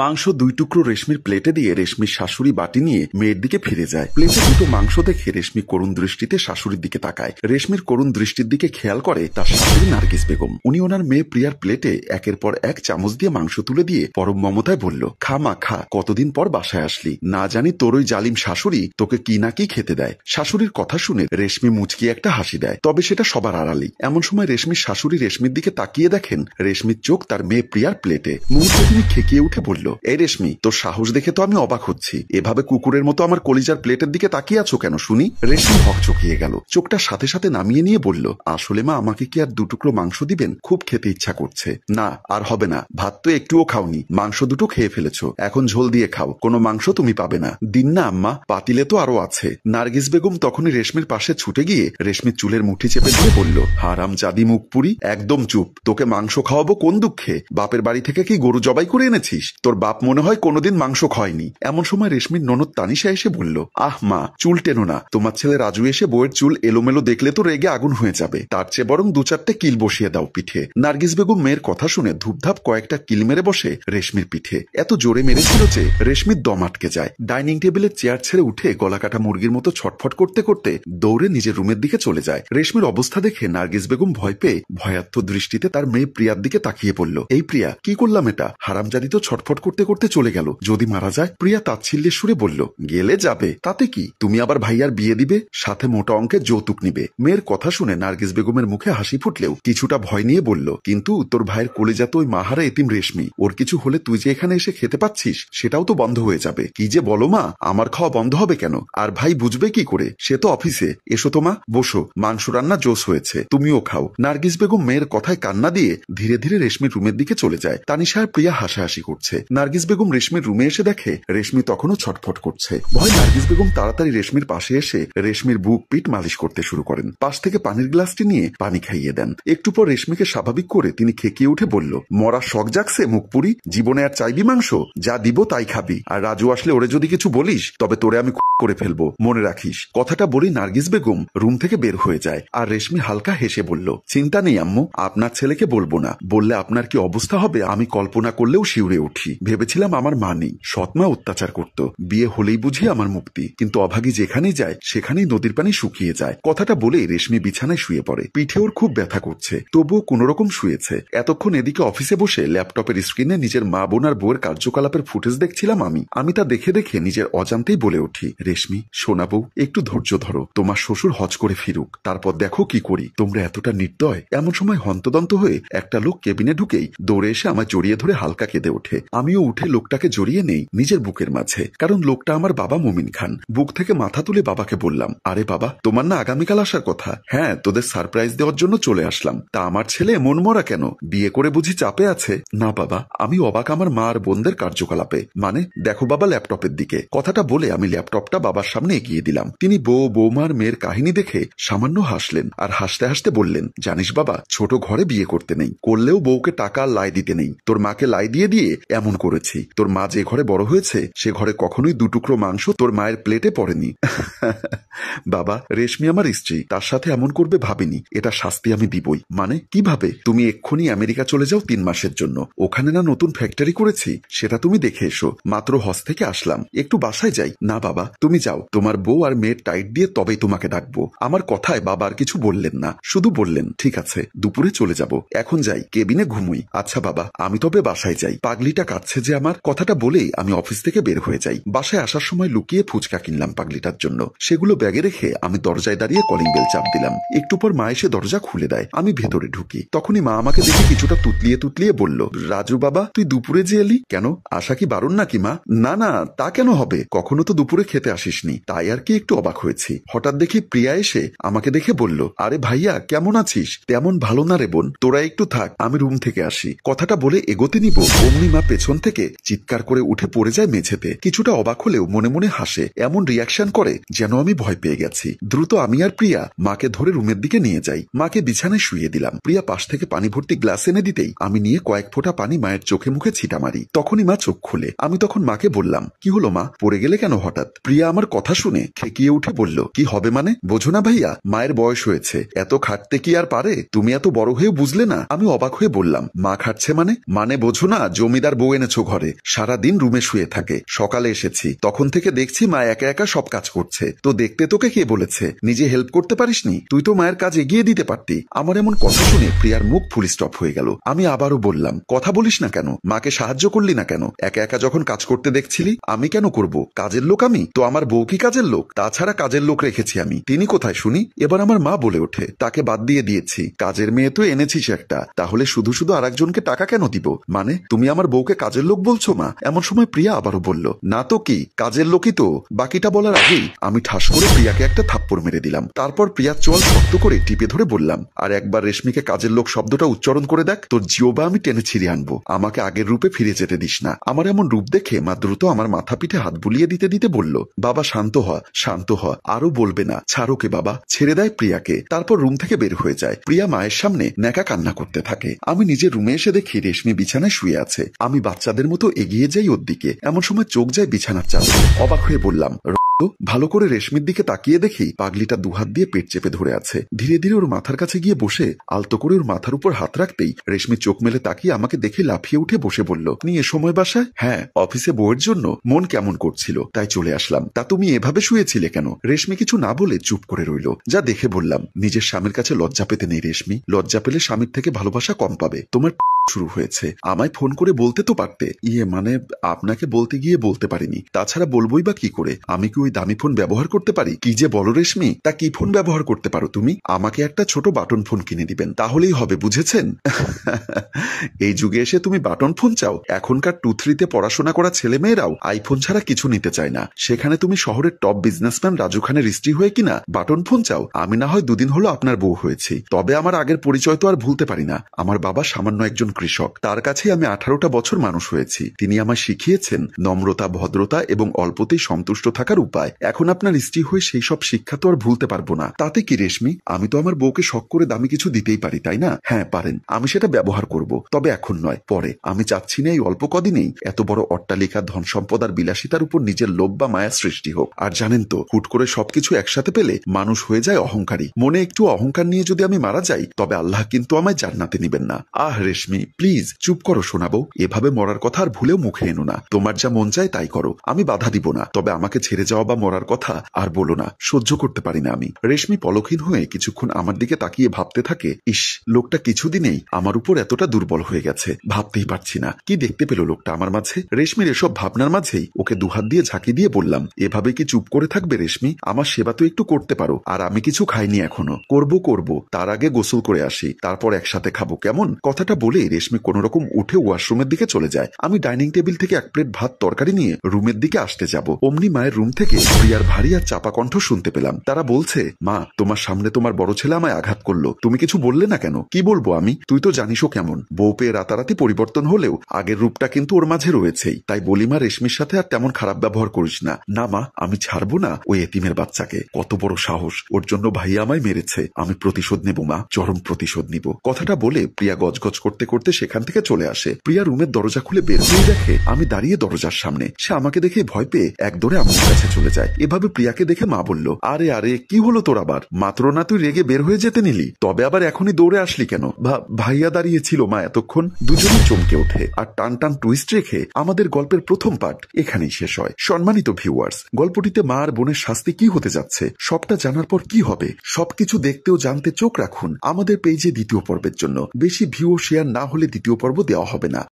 মাংস 2 টুকরো রেশমির প্লেটে দিয়ে রেশমির শাশুড়ি বাটি নিয়ে মেয়ের দিকে ফিরে যায়। প্লেটে দুটো মাংস দেখে রেশমি করুণ দৃষ্টিতে শাশুড়ির দিকে তাকায়। রেশমির করুণ দৃষ্টির দিকে খেয়াল করে তার শাশুড়ি নার্গিস বেগম। উনি ওনার মেয়ে প্রিয়ার প্লেটে একের পর এক চামচ দিয়ে মাংস তুলে দিয়ে পরম মমতায় বলল, খা মা খা, কতদিন পর বাসায় আসলি, না জানি তোর ওই জালিম শাশুড়ি তোকে কি না কি খেতে দেয়। শাশুড়ির কথা শুনে রেশমি মুচকি একটা হাসি দেয়, তবে সেটা সবার আড়ালেই। এমন সময় রেশমির শাশুড়ি রেশমির দিকে তাকিয়ে দেখেন রেশমির চোখ তার মেয়ে প্রিয়ার প্লেটে। মুহূর্তে তিনি খেকিয়ে উঠে বলল, এই রেশমি, তোর সাহস দেখে তো আমি অবাক হচ্ছি, এভাবে কুকুরের মতো আমার কলিজার প্লেটের দিকে তাকিয়ে আছো কেন শুনি? রেশমি হকচকিয়ে গেল, চোখটা সাথে সাথে নামিয়ে নিয়ে বলল, আসলে মা, আমাকে কি আর 2 টুকরো মাংস দিবেন? খুব খেতে ইচ্ছা করছে। না, আর হবে না, ভাত তো একটুও খাওনি, মাংস দুটো খেয়ে ফেলেছো, এখন ঝোল দিয়ে খাও, কোনো মাংস তুমি পাবে না। দিন না আম্মা, পাতিলে তো আরো আছে। নার্গিস বেগম তখনই রেশমির পাশে ছুটে গিয়ে রেশমির চুলের মুঠি চেপে ধরে বলল, হারাম জাদি মুখপুরি, একদম চুপ, তোকে মাংস খাওয়াবো কোন দুঃখে? বাপের বাড়ি থেকে কি গরু জবাই করে এনেছিস? তোর বাপ মনে হয় কোনোদিন মাংস খায়নি। এমন সময় রেশমির ননদ তানিশা এসে বলল, আহ মা, চুল টেনো না, তোমার ছেলে রাজু এসে বউয়ের চুল এলোমেলো দেখলে তো রেগে আগুন হয়ে যাবে, তার চেয়ে বরং 2-4টে কিল বসিয়ে দাও পিঠে। নার্গিস বেগম মেয়ের কথা শুনে ধূপধাপ কয়েকটা কিল মেরে বসে রেশমির পিঠে। এত জোরে মেরেছিল যে রেশমির দম আটকে যায়। ডাইনিং টেবিলের চেয়ার ছেড়ে উঠে গলা কাটা মুরগির মতো ছটফট করতে করতে দৌড়ে নিজের রুমের দিকে চলে যায়। রেশমির অবস্থা দেখে নার্গিস বেগম ভয় পেয়ে ভয়ার্থ দৃষ্টিতে তার মেয়ে প্রিয়ার দিকে তাকিয়ে পড়ল, এই প্রিয়া, কি করলাম এটা? হারামজাদি তো ছটফট করতে করতে চলে গেল, যদি মারা যায়? প্রিয়া তাচ্ছিল্যের সুরে বলল, গেলে যাবে, তাতে কি, তুমি আবার ভাইয়ার বিয়ে দিবে, সাথে মোটা অঙ্কের যৌতুক নিবে। মেয়ের কথা শুনে নার্গিস বেগমের মুখে হাসি ফুটলেও কিছুটা ভয় নিয়ে বলল, কিন্তু তোর ভাইয়ের কলিজা তো ওই মাহারা এতিম রেশমি, ওর কিছু হলে তুই যে এখানে এসে খেতে পাচ্ছিস সেটাও তো বন্ধ হয়ে যাবে। কি যে বলো মা, আমার খাওয়া বন্ধ হবে কেন? আর ভাই বুঝবে কি করে? সে তো অফিসে। এসো তো মা, বসো, মাংস রান্না জোশ হয়েছে, তুমিও খাও। নার্গিস বেগম মেয়ের কথায় কান্না দিয়ে ধীরে ধীরে রেশমির রুমের দিকে চলে যায়। তানিশা আর প্রিয়া হাসাহাসি করছে। নার্গিস বেগম রেশমির রুমে এসে দেখে রেশমি তখনও ছটফট করছে। ভয় নার্গিস বেগম তাড়াতাড়ি রেশমির পাশে এসে রেশমির বুক পিঠ মালিশ করতে শুরু করেন। পাশ থেকে পানির গ্লাসটি নিয়ে পানি খাইয়ে দেন। একটু পর রেশমিকে স্বাভাবিক করে তিনি খেকিয়ে উঠে বলল, মরা শখ জাগছে মুখপুরি, জীবনে আর চাইবি মাংস? যা দিব তাই খাবি, আর রাজু আসলে ওরে যদি কিছু বলিস তবে তোরে আমি করে ফেলবো, মনে রাখিস। কথাটা বলি নার্গিস বেগম রুম থেকে বের হয়ে যায়। আর রেশমি হালকা হেসে বলল, চিন্তা নেই আম্মু, আপনার ছেলেকে বলবো না, বললে আপনার কি অবস্থা হবে আমি কল্পনা করলেও শিউরে উঠি। ভেবেছিলাম আমার মা নেই, সৎমা অত্যাচার করত, বিয়ে হলেই বুঝি আমার মুক্তি, কিন্তু অভাগী যেখানেই যায় সেখানেই নদীর পানি শুকিয়ে যায়। কথাটা বলেই রেশমি বিছানায় শুয়ে পড়ে। পিঠে ওর খুব ব্যথা করছে, তবুও কোনোরকম শুয়েছে। এতক্ষণ এদিকে অফিসে বসে ল্যাপটপের স্ক্রিনে নিজের মা বোন আর বউয়ের কার্যকলাপের ফুটেজ দেখছিলাম আমি তা দেখে দেখে নিজের অজান্তেই বলে উঠি, রেশমি সোনা বউ, একটু ধৈর্য ধরো, তোমার শ্বশুর হজ করে ফিরুক, তারপর দেখো কি করি। তোমরা এতটা নির্দয়। এমন সময় হন্তদন্ত হয়ে একটা লোক কেবিনে ঢুকেই দৌড়ে এসে আমায় জড়িয়ে ধরে হালকা কেঁদে ওঠে। আমিও উঠে লোকটাকে জড়িয়ে নেই নিজের বুকের মাঝে, কারণ লোকটা আমার বাবা মুমিন খান। বুক থেকে মাথা তুলে বাবাকে বললাম, আরে বাবা, তোমার না আগামীকাল আসার কথা? হ্যাঁ, তোদের সারপ্রাইজ দেওয়ার জন্য চলে আসলাম। তা আমার ছেলে মন মরা কেন? বিয়ে করে বুঝি চাপে আছে? না বাবা, আমি অবাক আমার মা আর বোনদের কার্যকলাপে। মানে দেখো বাবা ল্যাপটপের দিকে। কথাটা বলে আমি ল্যাপটপটা বাবার সামনে এগিয়ে দিলাম। তিনি বউ বৌমার মেয়ের কাহিনী দেখে সামান্য হাসলেন আর হাসতে হাসতে বললেন, জানিস বাবা, ছোট ঘরে বিয়ে করতে নেই, করলেও বউকে টাকা লাই দিতে নেই। তোর মাকে লাই দিয়ে দিয়ে এমন করেছি। তোর মা যে ঘরে বড় হয়েছে সে ঘরে কখনোই 2 টুকরো মাংস তোর মায়ের প্লেটে পড়েনি। বাবা, রেশমি আমার স্ত্রী, তার সাথে এমন করবে ভাবিনি, এটা শাস্তি আমি দিবই। মানে কিভাবে? তুমি এক্ষুনি আমেরিকা চলে যাও 3 মাসের জন্য, ওখানে না নতুন ফ্যাক্টরি করেছি, সেটা তুমি দেখে এসো। মাত্র হজ থেকে আসলাম, একটু বাসায় যাই। না বাবা, তুমি যাও, তোমার বউ আর মেয়ের টাইট দিয়ে তবেই তোমাকে ডাকবো। আমার কথায় বাবা আর কিছু বললেন না, শুধু বললেন, ঠিক আছে, দুপুরে চলে যাব, এখন যাই, কেবিনে ঘুমুই। আচ্ছা বাবা, আমি তবে বাসায় যাই, পাগলিটা কাঁদছে যে আমার। কথাটা বলেই আমি অফিস থেকে বের হয়ে যাই। বাসায় আসার সময় লুকিয়ে ফুচকা কিনলাম পাগলিটার জন্য। সেগুলো ব্যাগে রেখে আমি দরজায় দাঁড়িয়ে কলিং বেল চাপ দিলাম। একটু পর মা এসে দরজা খুলে দেয়। আমি ভেতরে ঢুকি। তখনই মা আমাকে দেখে কিছুটা তুতলিয়ে তুতলিয়ে বলল, রাজু বাবা, তুই দুপুরে যে এলি কেন? আসা কি বারণ নাকি মা? না না, তা কেন হবে, কখনো তো দুপুরে খেতে আসিসনি, তাই আর কি একটু অবাক হয়েছি। হঠাৎ দেখি প্রিয়া এসে আমাকে দেখে বলল, আরে ভাইয়া কেমন আছিস? তেমন ভালো না রে বোন, তোরা একটু থাক, আমি রুম থেকে আসি। কথাটা বলে এগোতে নিব, অমনি মা পেছন থেকে চিৎকার করে উঠে পড়ে যায় মেঝেতে। কিছুটা অবাক হলেও মনে মনে হাসে, এমন রিয়াকশন করে যেন আমি ভয় পেয়ে গেছি। দ্রুত আমি আর প্রিয়া মাকে ধরে রুমের দিকে নিয়ে যাই। মাকে বিছানায় শুয়ে দিলাম। প্রিয়া পাশ থেকে পানি ভর্তি গ্লাস এনে দিতেই আমি নিয়ে কয়েক ফোঁটা পানি মায়ের চোখে মুখে ছিটা মারি। তখনই মা চোখ খুলে। আমি তখন মাকে বললাম, কি হলো মা, পড়ে গেলে কেন হঠাৎ? প্রিয়া আমার কথা শুনে খেকিয়ে উঠে বলল, কি হবে মানে? বোঝো না ভাইয়া, মায়ের বয়স হয়েছে, এত খাটতে কি আর পারে? তুমি এত বড় হয়েও বুঝলে না? আমি অবাক হয়ে বললাম, মা খাটছে মানে? মানে বোঝো না, জমিদার বউ এনে এনেছো ঘরে? সারাদিন রুমে শুয়ে থাকে। সকালে এসেছি, তখন থেকে দেখছি মা একা একা সব কাজ করছে। তো দেখতে তোকে কে বলেছে? নিজে হেল্প করতে পারিসনি? তুই তো মায়ের কাজ এগিয়ে দিতে পারতি। আমার এমন কথা শুনে প্রিয়ার মুখ ফুল স্টপ হয়ে গেল। আমি আবারও বললাম, কথা বলিস না কেন? মাকে সাহায্য করলি না কেন? একা একা যখন কাজ করতে দেখছিলি? আমি কেন করব? কাজের লোক আমি তো? আমার বউ কি কাজের লোক? তাছাড়া কাজের লোক রেখেছি আমি, তিনি কোথায় শুনি? এবার আমার মা বলে ওঠে, তাকে বাদ দিয়ে দিয়েছি। কাজের মেয়ে তো এনেছিস একটা, তাহলে শুধু শুধু আরেকজনকে টাকা কেন দিব? মানে তুমি আমার বউকে কাজের লোক বলছো মা? এমন সময় প্রিয়া আবারও বলল, না তো কি, কাজের লোকই তো। বাকিটা বলার আগেই আমি ঠাস করে প্রিয়াকে একটা থাপ্পড় মেরে দিলাম। তারপর প্রিয়ার চোয়াল শক্ত করে টিপে ধরে বললাম, আর একবার রেশমিকে কাজের লোক শব্দটা উচ্চারণ করে দেখ, তোর জিওবা আমি টেনে ছিঁড়ে আনবো। আমাকে আগের রূপে ফিরে যেতে দিস না। আমার এমন রূপ দেখে মা দ্রুত আমার মাথা পিঠে হাত বুলিয়ে দিতে দিতে বলল, বাবা শান্ত হ, শান্ত হ, আরো বলবে না, ছাড়োকে বাবা। ছেড়ে দেয় প্রিয়াকে। তারপর রুম থেকে বের হয়ে যায়। প্রিয়া মায়ের সামনে ন্যাকা কান্না করতে থাকে। আমি নিজের রুমে এসে দেখি রেশমি বিছানায় শুয়ে আছে। আমি বাচ্চাদের মতো এগিয়ে যাই ওর দিকে। এমন সময় চোখ যায় বিছানার চাদরে। অবাক হয়ে বললাম, ভালো করে রেশমির দিকে তাকিয়ে দেখি পাগলিটা দুহাত দিয়ে পেট চেপে ধরে আছে। ধীরে ধীরে ওর মাথার কাছে গিয়ে বসে আলতো করে ওর মাথার উপর হাত রাখতেই রেশমি চোখ মেলে তাকিয়ে আমাকে দেখে লাফিয়ে উঠে বসে বলল, তুমি এ সময় বাসায়? হ্যাঁ, অফিসে বউয়ের জন্য মন কেমন করছিল তাই চলে আসলাম। তা তুমি এভাবে শুয়েছিলে কেন? রেশমি কিছু না বলে চুপ করে রইল। যা দেখে বললাম, নিজের স্বামীর কাছে লজ্জা পেতে নেই রেশমি। লজ্জা পেলে স্বামীর থেকে ভালোবাসা কম পাবে। তোমার শুরু হয়েছে, আমায় ফোন করে বলতে তো পারতে। মানে আপনাকে বলতে গিয়ে বলতে পারিনি। তাছাড়া বলবোই বা কি করে? আমি কি ওই দামি ফোন ব্যবহার করতে পারি? কি যে বলো রেশমি, তা কি ফোন ব্যবহার করতে পারো তুমি? আমাকে একটা ছোট বাটন ফোন কিনে দিবেন, তাহলেই হবে, বুঝেছেন? এই যুগে এসে তুমি বাটন ফোন চাও? এখনকার 2-3-তে পড়াশোনা করা ছেলে মেয়েরাও আইফোন ছাড়া কিছু নিতে চায় না। সেখানে তুমি শহরের টপ বিজনেসম্যান রাজু খানের স্ত্রী হয়ে কিনা বাটন ফোন চাও? আমি না হয় 2 দিন হলো আপনার বউ হয়েছি, তবে আমার আগের পরিচয় তো আর ভুলতে পারি না। আমার বাবা সামান্য একজন কৃষক, তার কাছে আমি 18টা বছর মানুষ হয়েছি। তিনি আমায় শিখিয়েছেন নম্রতা, ভদ্রতা এবং অল্পতেই সন্তুষ্ট থাকার উপায়। এখন আপনার স্ত্রী হয়ে সেই সব শিক্ষা তো আর ভুলতে পারবো না। তাতে কি রেশমি, আমি তো আমার বউকে শখ করে দামি কিছু দিতেই পারি, তাই না? হ্যাঁ পারেন, আমি সেটা ব্যবহার করব, তবে এখন নয়, পরে। আমি চাচ্ছি না এই অল্প কদিনেই এত বড় অট্টালিকা, ধন সম্পদ আর বিলাসিতার উপর নিজের লোভ বা মায়া সৃষ্টি হোক। আর জানেন তো, হুট করে সবকিছু একসাথে পেলে মানুষ হয়ে যায় অহংকারী। মনে একটু অহংকার নিয়ে যদি আমি মারা যাই, তবে আল্লাহ কিন্তু আমায় জান্নাতে নিবেন না। আহ রেশমি প্লিজ চুপ করো শোনাবো। এভাবে মরার কথা আর ভুলেও মুখে এনো না। তোমার যা মন চায় তাই করো, আমি বাধা দিব না। তবে আমাকে ছেড়ে যাওয়া বা মরার কথা আর বলো না, সহ্য করতে পারি না আমি। রেশমি পলকহীন হয়ে কিছুক্ষণ আমার দিকে তাকিয়ে ভাবতে থাকে, ইস, লোকটা কিছুদিনেই আমার উপর এতটা দুর্বল হয়ে গেছে, ভাবতেই পারছি না কি দেখতে পেল লোকটা আমার মাঝে। রেশমির এসব ভাবনার মাঝেই ওকে দুহাত দিয়ে ঝাঁকি দিয়ে বললাম, এভাবে কি চুপ করে থাকবে রেশমি? আমার সেবা তো একটু করতে পারো। আর আমি কিছু খাইনি এখনো, করব, তার আগে গোসল করে আসি, তারপর একসাথে খাবো, কেমন? কথাটা বলে রেশমি কোন রকম উঠে ওয়াশরুমের দিকে চলে যায়। আমি ডাইনিং টেবিল থেকে 1 প্লেট ভাত তরকারি নিয়ে রুমের দিকে আসতে যাব, অমনি মায়ের রুম থেকে প্রিয়ার ভারী আর চাপা কণ্ঠ শুনতে পেলাম। তারা বলছে, মা, তোমার সামনে তোমার বড় ছেলে আমায় আঘাত করলো, তুমি কিছু বললে না কেন? কি বলবো আমি? তুই তো জানিসও কেমন। বউ পেয়ে রাতারাতি পরিবর্তন হলেও আগের রূপটা কিন্তু ওর মাঝে রয়েছেই। তাই বলি মা, রেশমির সাথে আর তেমন খারাপ ব্যবহার করিস না। না মা, আমি ছাড়বো না ওই এতিমের বাচ্চাকে। কত বড় সাহস! ওর জন্য ভাইয়া আমায় মেরেছে। আমি প্রতিশোধ নেব মা, চরম প্রতিশোধ নিব। কথাটা বলে প্রিয়া গজগজ করতে করতে সেখান থেকে চলে আসে। প্রিয়া রুমের দরজা খুলে বের হয়ে দেখে আমি দাঁড়িয়ে দরজার সামনে। সে আমাকে দেখে ভয় পেয়ে এক দৌড়ে আমার কাছে চলে যায়। এভাবে প্রিয়াকে দেখে মা বলল, আরে আরে, কি হলো তোর আবার? মাত্র না তুই রেগে বের হয়ে যেতে নিলি, তবে আবার এখনই দৌড়ে আসলি কেন? ভাইয়া দাঁড়িয়েছিল মা এতক্ষণ। দুজনেই চমকে ওঠে আর টান টান টুইস্ট রেখে আমাদের গল্পের প্রথম পার্ট এখানেই শেষ হয়। সম্মানিত ভিউয়ার্স, গল্পটিতে মা আর বোনের শাস্তি কি হতে যাচ্ছে সবটা জানার পর কি হবে, সবকিছু দেখতে ও জানতে চোখ রাখুন আমাদের পেজে দ্বিতীয় পর্বের জন্য। বেশি ভিউ ও শেয়ার না হলে দ্বিতীয় পর্ব দেওয়া হবে না।